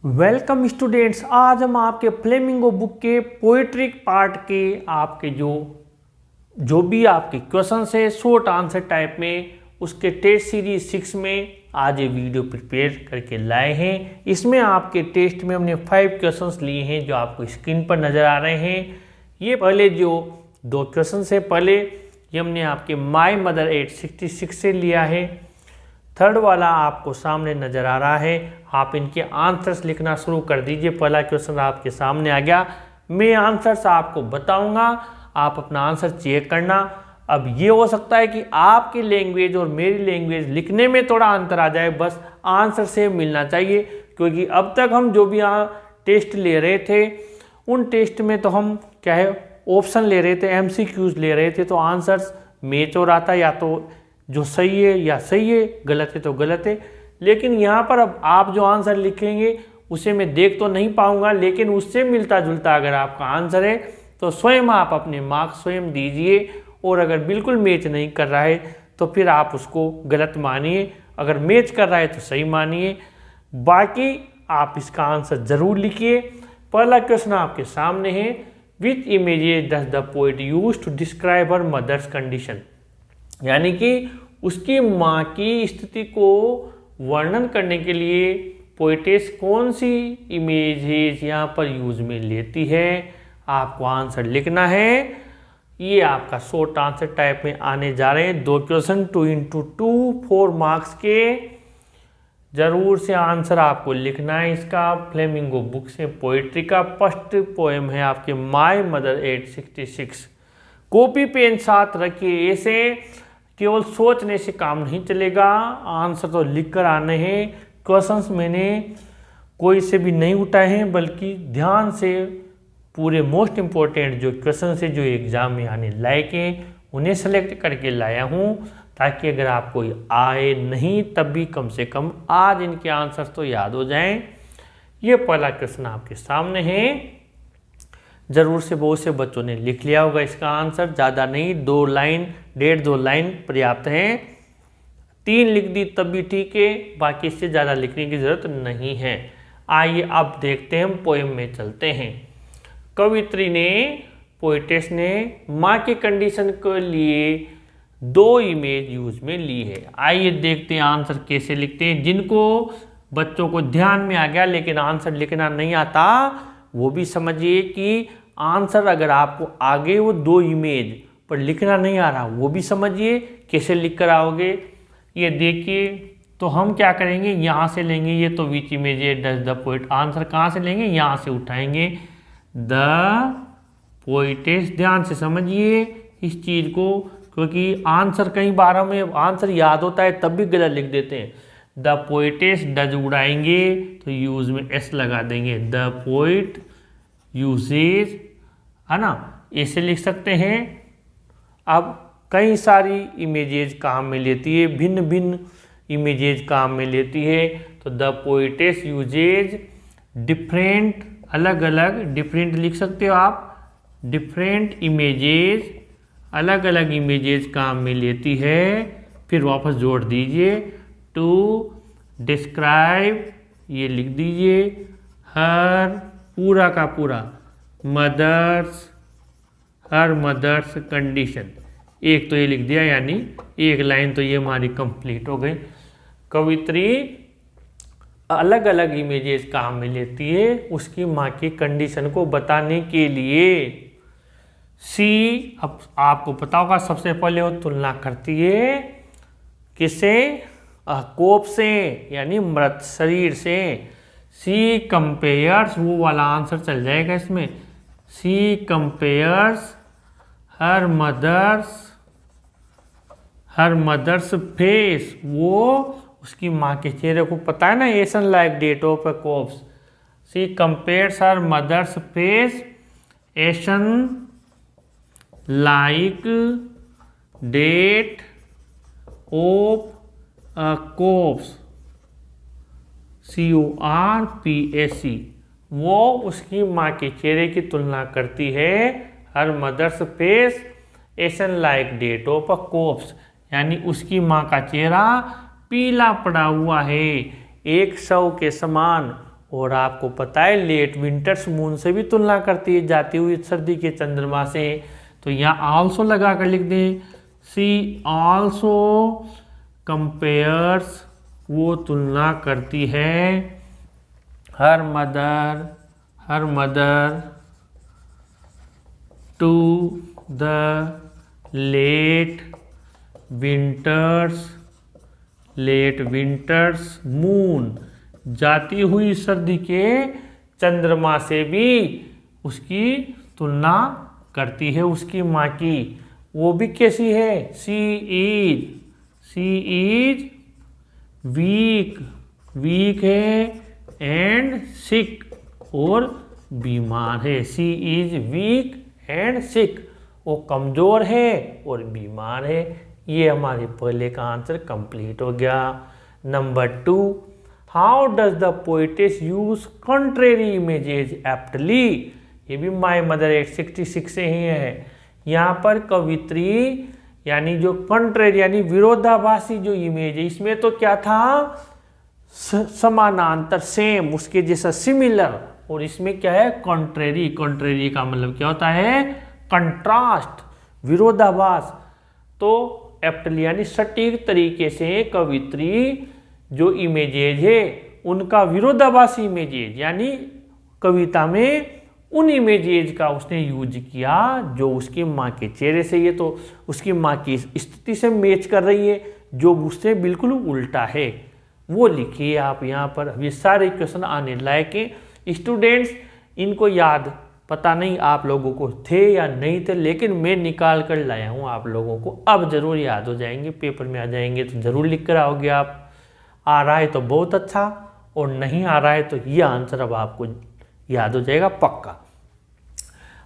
Welcome students. आज हम आपके फ्लेमिंगो बुक के पोएट्री पार्ट के आपके जो भी आपके क्वेश्चन है शॉर्ट आंसर टाइप में उसके टेस्ट सीरीज 6 में आज ये वीडियो प्रिपेयर करके लाए हैं। इसमें आपके टेस्ट में हमने 5 क्वेश्चंस लिए हैं जो आपको स्क्रीन पर नज़र आ रहे हैं। ये पहले जो 2 क्वेश्चन है, पहले ये हमने आपके माई मदर 866 से लिया है। थर्ड वाला आपको सामने नज़र आ रहा है। आप इनके आंसर्स लिखना शुरू कर दीजिए। पहला क्वेश्चन आपके सामने आ गया, मैं आंसर्स आपको बताऊंगा, आप अपना आंसर चेक करना। अब ये हो सकता है कि आपकी लैंग्वेज और मेरी लैंग्वेज लिखने में थोड़ा अंतर आ जाए, बस आंसर से मिलना चाहिए। क्योंकि अब तक हम जो भी टेस्ट ले रहे थे उन टेस्ट में तो हम क्या है ऑप्शन ले रहे थे, MCQs ले रहे थे, तो आंसर्स मैच हो रहा था, या तो जो सही है या सही है, गलत है तो गलत है। लेकिन यहाँ पर अब आप जो आंसर लिखेंगे उसे मैं देख तो नहीं पाऊंगा, लेकिन उससे मिलता जुलता अगर आपका आंसर है तो स्वयं आप अपने मार्क्स स्वयं दीजिए। और अगर बिल्कुल मैच नहीं कर रहा है तो फिर आप उसको गलत मानिए, अगर मैच कर रहा है तो सही मानिए। बाकी आप इसका आंसर ज़रूर लिखिए। पहला क्वेश्चन आपके सामने है, which images does the poet use to describe her mother's condition, यानी कि उसकी माँ की स्थिति को वर्णन करने के लिए पोएटेस कौन सी इमेजेस यहाँ पर यूज में लेती है। आपको आंसर लिखना है। ये आपका शॉर्ट आंसर टाइप में आने जा रहे हैं 2 क्वेश्चन 2 into 2 4 मार्क्स के। जरूर से आंसर आपको लिखना है इसका। फ्लेमिंगो बुक से पोएट्री का फर्स्ट पोएम है आपके माई मदर 866। कॉपी पेन साथ रखिए। ऐसे केवल सोचने से काम नहीं चलेगा, आंसर तो लिख कर आने हैं। क्वेश्चंस मैंने कोई से भी नहीं उठाए हैं, बल्कि ध्यान से पूरे मोस्ट इम्पोर्टेंट जो क्वेश्चन है जो एग्जाम में आने लायक हैं उन्हें सेलेक्ट करके लाया हूं, ताकि अगर आपको आए नहीं तब भी कम से कम आज इनके आंसर तो याद हो जाएं। ये पहला क्वेश्चन आपके सामने है। जरूर से बहुत से बच्चों ने लिख लिया होगा इसका आंसर, ज़्यादा नहीं, 2 लाइन 1.5-2 लाइन पर्याप्त हैं। 3 लिख दी तब भी ठीक है, बाकी इससे ज़्यादा लिखने की ज़रूरत नहीं है। आइए अब देखते हैं, हम पोएम में चलते हैं। कवित्री ने, पोएटेस ने माँ के कंडीशन के लिए 2 इमेज यूज में ली है। आइए देखते हैं आंसर कैसे लिखते हैं। जिनको बच्चों को ध्यान में आ गया लेकिन आंसर लिखना नहीं आता, वो भी समझिए कि आंसर अगर आपको आगे वो 2 इमेज पर लिखना नहीं आ रहा, वो भी समझिए कैसे लिख कर आओगे। ये देखिए, तो हम क्या करेंगे, यहाँ से लेंगे, ये तो which image does the poet, answer कहाँ से लेंगे, यहाँ से उठाएंगे द पोएटेस। ध्यान से समझिए इस चीज़ को, क्योंकि आंसर कई बार हमें आंसर याद होता है तब भी गलत लिख देते हैं। द पोएटेस डज उड़ाएंगे तो यूज में एस लगा देंगे, द पोएट यूजेज, है ना, ऐसे लिख सकते हैं। अब कई सारी इमेजेज काम में लेती है, भिन्न भिन्न इमेजेज काम में लेती है, तो द पोएटेस यूजेज डिफरेंट, अलग अलग, डिफरेंट लिख सकते हो आप, डिफरेंट इमेजेज, अलग अलग इमेजेज काम में लेती है। फिर वापस जोड़ दीजिए, टू डिस्क्राइब, ये लिख दीजिए, हर पूरा का पूरा, मदर्स, हर मदर्स कंडीशन। एक तो ये लिख दिया, यानी एक लाइन तो ये हमारी कंप्लीट हो गई। कवित्री अलग अलग इमेजेस काम में लेती है उसकी माँ की कंडीशन को बताने के लिए। सी, अब आपको पता होगा सबसे पहले वो तुलना करती है किससे, कोप से, यानी मृत शरीर से। सी कंपेयर्स, वो वाला आंसर चल जाएगा इसमें। She compares her mother's face, वो उसकी माँ के चेहरे को, पता है ना, ashen like that of a corpse. She compares her mother's face ashen like that of a corpse, CORPSE, वो उसकी माँ के चेहरे की तुलना करती है हर mother's face ashen like that of a corpse, यानी उसकी माँ का चेहरा पीला पड़ा हुआ है, एक शव के समान। और आपको पता है लेट विंटर्स मून से भी तुलना करती है, जाती हुई सर्दी के चंद्रमा से। तो यहाँ आल्सो लगा कर लिख दें, सी आल्सो कंपेयर्स, वो तुलना करती है, her mother to the late winter's moon, जाती हुई सर्दी के चंद्रमा से भी उसकी तुलना करती है उसकी माँ की। वो भी कैसी है, सी इज वीक है एंड सिक, और बीमार है। सी इज वीक एंड सिक, वो कमजोर है और बीमार है। ये हमारे पहले का आंसर कंप्लीट हो गया। Number 2, how does the poetess use contrary images aptly. ये भी माय मदर 866 से ही है। यहाँ पर कवित्री यानी जो कंट्रेरी यानी विरोधाभासी जो इमेज है, इसमें तो क्या था, समानांतर, सेम, उसके जैसा सिमिलर, और इसमें क्या है, कंट्रेरी। कंट्रेरी का मतलब क्या होता है, कंट्रास्ट, विरोधाभास। तो एप्टली यानी सटीक तरीके से कवित्री जो इमेजेज है उनका विरोधाभासी इमेजेज, यानी कविता में उन इमेजेज का उसने यूज किया जो उसकी माँ के चेहरे से, ये तो उसकी माँ की स्थिति से मैच कर रही है, जो उससे बिल्कुल उल्टा है वो लिखिए आप यहाँ पर। ये सारे क्वेश्चन आने लायक हैं स्टूडेंट्स, इनको याद पता नहीं आप लोगों को थे या नहीं थे, लेकिन मैं निकाल कर लाया हूँ आप लोगों को, अब जरूर याद हो जाएंगे, पेपर में आ जाएंगे तो जरूर लिख कर आओगे आप। आ रहा है तो बहुत अच्छा, और नहीं आ रहा है तो ये आंसर अब आपको याद हो जाएगा पक्का।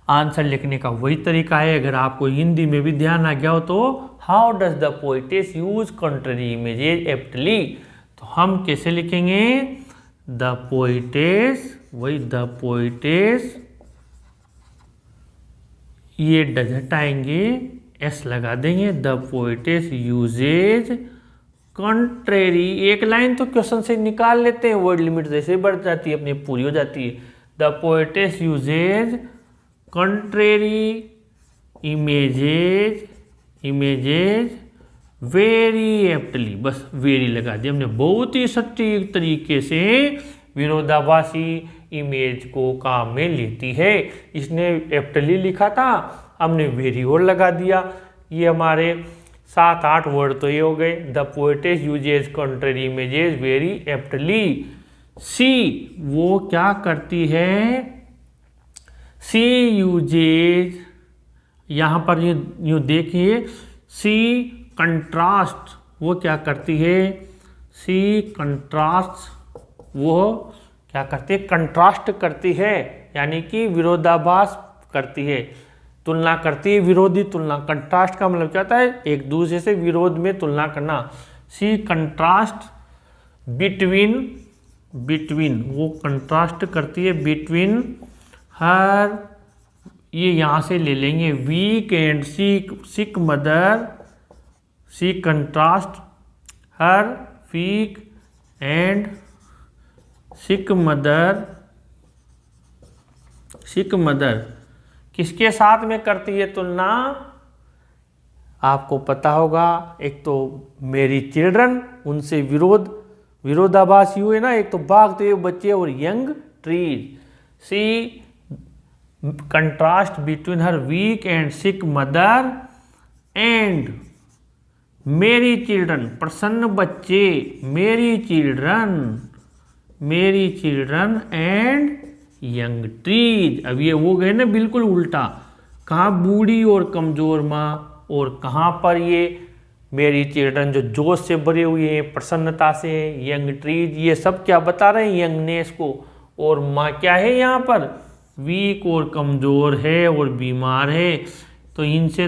आंसर लिखने का वही तरीका है, अगर आपको हिंदी में भी ध्यान आ गया हो तो, how does the poetess use contrary images aptly, तो हम कैसे लिखेंगे, द पोइटेस, वही द पोइटेस, ये डज हटाएंगे, एस लगा देंगे, द पोइटेस यूजेज कंट्रेरी, एक लाइन तो क्वेश्चन से निकाल लेते हैं, वर्ड लिमिट जैसे बढ़ जाती है अपनी पूरी हो जाती है। The poetess uses contrary images very aptly, बस वेरी लगा दिया हमने, बहुत ही सटीक तरीके से विरोधाभासी इमेज को काम में लेती है। इसने एप्टली लिखा था, हमने वेरी और लगा दिया। ये हमारे 7-8 वर्ड तो ये हो गए। The poetess uses contrary images very aptly. See, वो क्या करती है, सी यूजेज, यहाँ पर यूँ देखिए, सी कंट्रास्ट, वो क्या करती है, सी कंट्रास्ट, वो क्या करती है, कंट्रास्ट करती है, यानी कि विरोधाभास करती है, तुलना करती है, विरोधी तुलना। कंट्रास्ट का मतलब क्या होता है, एक दूसरे से विरोध में तुलना करना। सी कंट्रास्ट बिटवीन, वो कंट्रास्ट करती है बिटवीन हर, ये यहाँ से ले लेंगे, weak and sick mother, see contrast her weak and sick mother, किसके साथ में करती है तुलना, आपको पता होगा, एक तो मेरी चिल्ड्रन, उनसे विरोधाभासी हुए ना, एक तो भागते हुए बच्चे और young trees. See contrast between her weak and sick mother and merry children, प्रसन्न बच्चे, मेरी चिल्ड्रन एंड यंग ट्रीज। अब ये वो गए ना बिल्कुल उल्टा, कहाँ बूढ़ी और कमजोर माँ, और कहाँ पर ये मेरी चिल्ड्रन जो जोश से भरे हुए हैं, प्रसन्नता से, यंग ट्रीज, ये सब क्या बता रहे हैं, यंगनेस को। और माँ क्या है यहाँ पर, वीक और कमजोर है और बीमार है, तो इनसे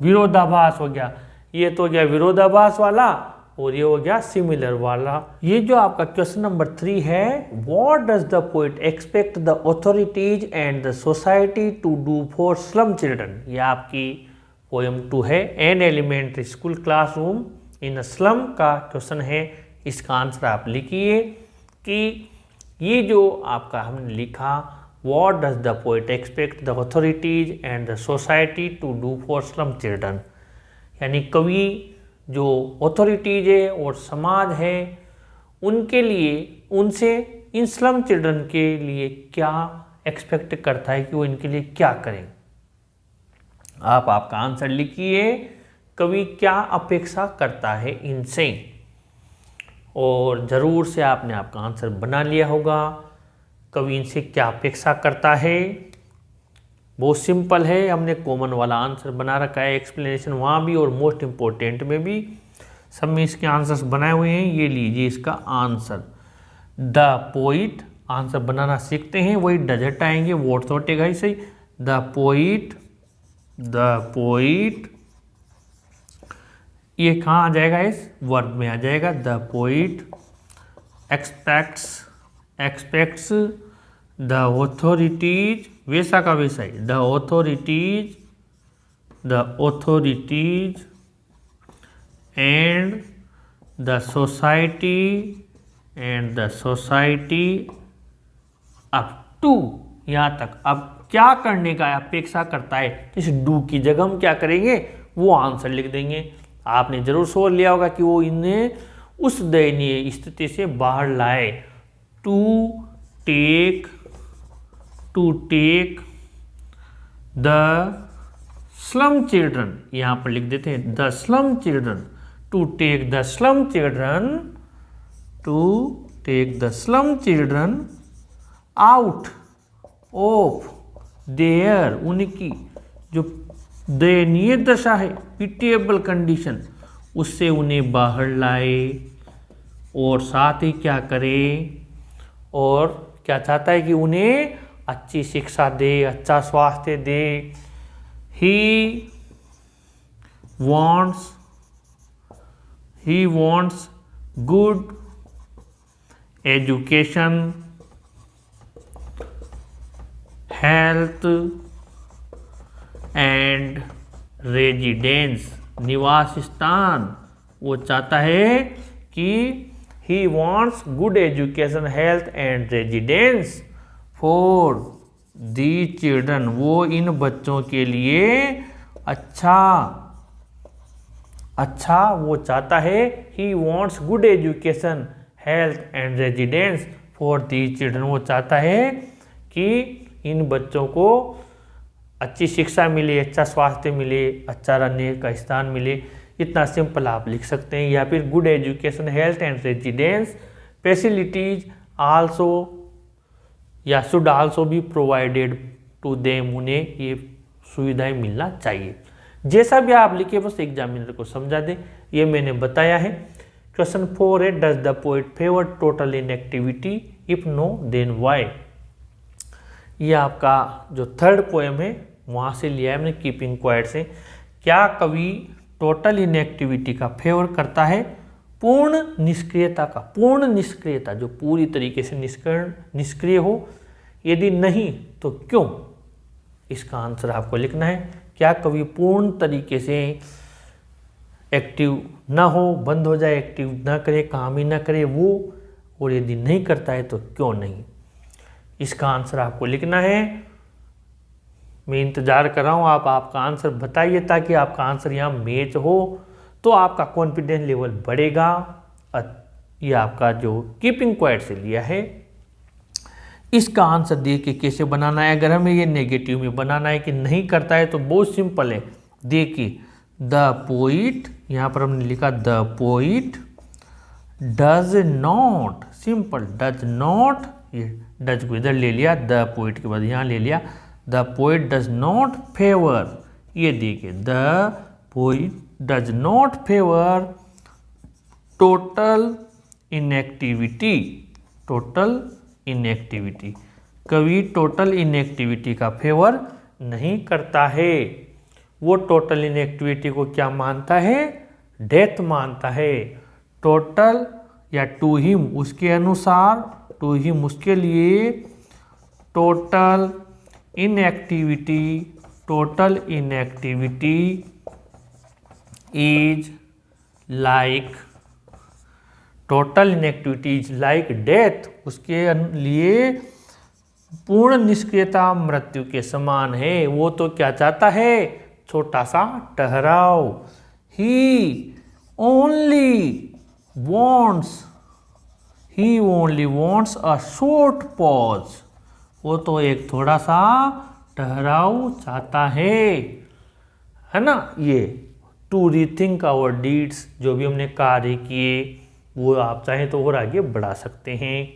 विरोधाभास हो गया। ये तो हो गया विरोधाभास वाला, और ये हो गया सिमिलर वाला। ये जो आपका क्वेश्चन नंबर 3 है, what does the poet expect the authorities and the society to do for slum children. ये आपकी पोएम 2 है, an elementary school classroom in slum का क्वेश्चन है। इसका आंसर आप लिखिए कि ये जो आपका हमने लिखा, what does the poet expect the authorities and the society to do for slum children, यानी कवि जो अथॉरिटीज है और समाज है उनके लिए, उनसे इन स्लम चिल्ड्रन के लिए क्या एक्सपेक्ट करता है कि वो इनके लिए क्या करें। आप आपका आंसर लिखिए, कवि क्या अपेक्षा करता है इनसे, और ज़रूर से आपने आपका आंसर बना लिया होगा। कवि इनसे क्या अपेक्षा करता है, बहुत सिंपल है, हमने कॉमन वाला आंसर बना रखा है, एक्सप्लेनेशन वहाँ भी और मोस्ट इम्पोर्टेंट में भी, सब में इसके आंसर्स बनाए हुए हैं। ये लीजिए इसका आंसर, द पोइट, आंसर बनाना सीखते हैं वही डज हटाएंगे, वोट तो हटेगा ही सही। द पोइट ये कहाँ आ जाएगा, इस वर्ब में आ जाएगा। The poet expects the authorities, वैसा का वैसा ही, the authorities and the society up to, यहाँ तक। अब क्या करने का अपेक्षा करता है, इस डू की जगह हम क्या करेंगे, वो आंसर लिख देंगे। आपने जरूर सोच लिया होगा कि वो इन्हें उस दयनीय स्थिति से बाहर लाए। To take the slum children, यहाँ पर लिख देते हैं the slum children, to take the slum children out of there, उनकी जो दयनीय दशा है, पिटिएबल कंडीशन, उससे उन्हें बाहर लाए। और साथ ही क्या करे, और क्या चाहता है कि उन्हें अच्छी शिक्षा दे, अच्छा स्वास्थ्य दे। ही wants good education, health and residence, निवास स्थान। वो चाहता है कि he wants good education, health and residence for the children, वो इन बच्चों के लिए अच्छा वो चाहता है। He wants good education, health and residence for the children, वो चाहता है कि इन बच्चों को अच्छी शिक्षा मिले, अच्छा स्वास्थ्य मिले, अच्छा रहने का स्थान मिले। इतना सिंपल आप लिख सकते हैं। या फिर good education, health and residence facilities also या should also be provided to them, उन्हें ये सुविधाएं मिलना चाहिए। जैसा भी आप लिखे बस एग्जामिनर को समझा दें, ये मैंने बताया है। क्वेश्चन 4 है, does the poet favour total inactivity, if no then why. ये आपका जो थर्ड पोएम है वहाँ से लिया है हमने, कीपिंग क्वाइट से। क्या कवि टोटल इनएक्टिविटी का फेवर करता है, पूर्ण निष्क्रियता का, पूर्ण निष्क्रियता जो पूरी तरीके से निष्क्रिय हो, यदि नहीं तो क्यों, इसका आंसर आपको लिखना है। क्या कवि पूर्ण तरीके से एक्टिव ना हो, बंद हो जाए, एक्टिव ना करे, काम ही ना करे वो, और यदि नहीं करता है तो क्यों नहीं, इसका आंसर आपको लिखना है। मैं इंतज़ार कर रहा हूँ, आप आपका आंसर बताइए ताकि आपका आंसर यहाँ मैच हो तो आपका कॉन्फिडेंस लेवल बढ़ेगा। ये आपका जो कीपिंग क्वाइट से लिया है, इसका आंसर देख के कैसे बनाना है। अगर हमें ये नेगेटिव में बनाना है कि नहीं करता है तो बहुत सिंपल है। देखिए द पोइट, यहाँ पर हमने लिखा the poet does not, simple does not, ये डज को इधर ले लिया, द पोइट के बाद यहाँ ले लिया। The poet does not favour, ये देखिए the poet does not favour total inactivity, total inactivity, कवि टोटल इनएक्टिविटी का फेवर नहीं करता है। वो टोटल इनएक्टिविटी को क्या मानता है, डेथ मानता है। टोटल या टू हिम, उसके अनुसार, टू हिम उसके लिए, total inactivity is like, total inactivity is like death, उसके लिए पूर्ण निष्क्रियता मृत्यु के समान है। वो तो क्या चाहता है, छोटा सा ठहराव। He only wants a short pause. वो तो एक थोड़ा सा ठहराव चाहता है ना। ये टू रीथिंक आवर डीड्स, जो भी हमने कार्य किए वो आप चाहें तो और आगे बढ़ा सकते हैं।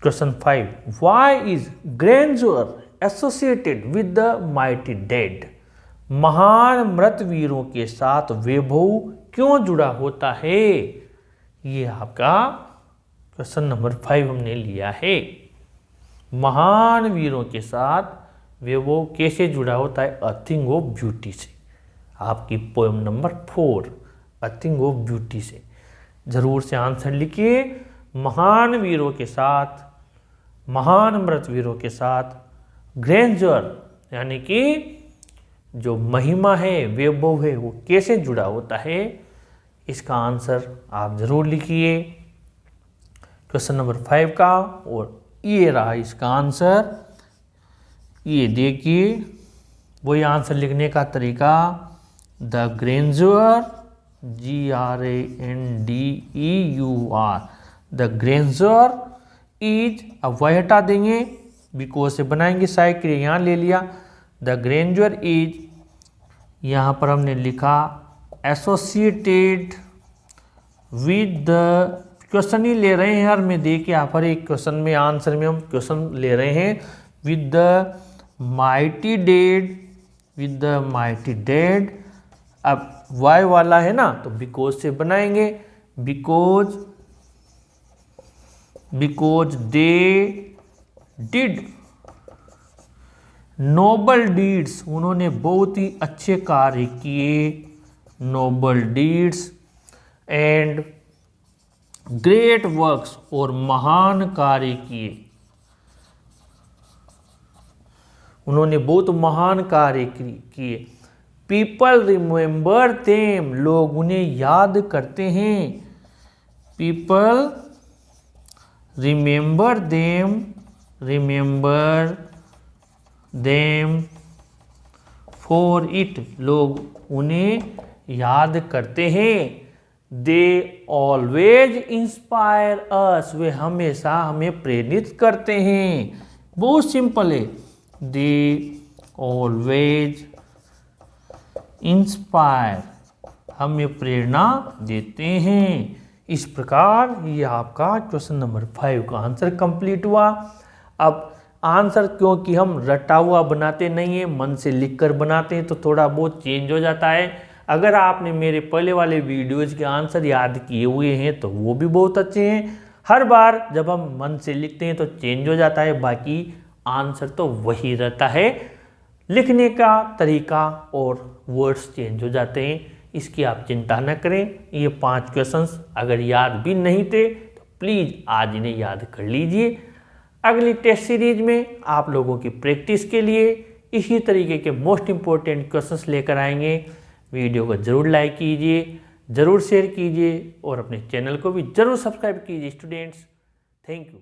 Question 5, why is grandeur associated with the mighty dead. महान मृत वीरों के साथ वैभव क्यों जुड़ा होता है। ये आपका क्वेश्चन नंबर 5 हमने लिया है। महान वीरों के साथ वैभव कैसे जुड़ा होता है, अ थिंग ऑफ ब्यूटी से। आपकी poem number 4, a thing of beauty से। जरूर से आंसर लिखिए। महान वीरों के साथ, महान मृत वीरों के साथ ग्रैंडर यानी कि जो महिमा है, वैभव है, वो कैसे जुड़ा होता है, इसका आंसर आप जरूर लिखिए क्वेश्चन नंबर 5 का। और ये रहा इसका आंसर। ये देखिए वही आंसर लिखने का तरीका। The grandeur, GRANDEUR, the grandeur is, अब वह हटा देंगे बिकॉज से बनाएंगे साइड के लिए, यहाँ ले लिया। द ग्रैंडर इज, यहाँ पर हमने लिखा एसोसिएटेड विद द, क्वेश्चन ही ले रहे हैं हर में, देखिए आप हर एक क्वेश्चन में आंसर में हम क्वेश्चन ले रहे हैं। With the mighty dead, with the mighty dead. अब वाई वाला है ना तो बिकॉज से बनाएंगे। Because they did noble deeds, उन्होंने बहुत ही अच्छे कार्य किए, noble deeds, and great works, और महान कार्य किए। उन्होंने बहुत महान कार्य किए। पीपल रिमेंबर देम, लोग उन्हें याद करते हैं। People remember them for it, लोग उन्हें याद करते हैं। दे ऑलवेज इंस्पायर अस, वे हमेशा हमें प्रेरित करते हैं। बहुत सिंपल है। दे ऑलवेज इंस्पायर, हमें प्रेरणा देते हैं। इस प्रकार ये आपका क्वेश्चन नंबर 5 का आंसर कंप्लीट हुआ। अब आंसर क्योंकि हम रटा हुआ बनाते नहीं हैं, मन से लिखकर बनाते हैं, तो थोड़ा बहुत चेंज हो जाता है। अगर आपने मेरे पहले वाले वीडियोज के आंसर याद किए हुए हैं तो वो भी बहुत अच्छे हैं। हर बार जब हम मन से लिखते हैं तो चेंज हो जाता है, बाकी आंसर तो वही रहता है। लिखने का तरीका और वर्ड्स चेंज हो जाते हैं, इसकी आप चिंता न करें। ये 5 क्वेश्चंस अगर याद भी नहीं थे तो प्लीज़ आज इन्हें याद कर लीजिए। अगली टेस्ट सीरीज में आप लोगों की प्रैक्टिस के लिए इसी तरीके के मोस्ट इम्पोर्टेंट क्वेश्चंस लेकर आएंगे। वीडियो को ज़रूर लाइक कीजिए, ज़रूर शेयर कीजिए और अपने चैनल को भी ज़रूर सब्सक्राइब कीजिए स्टूडेंट्स। Thank you.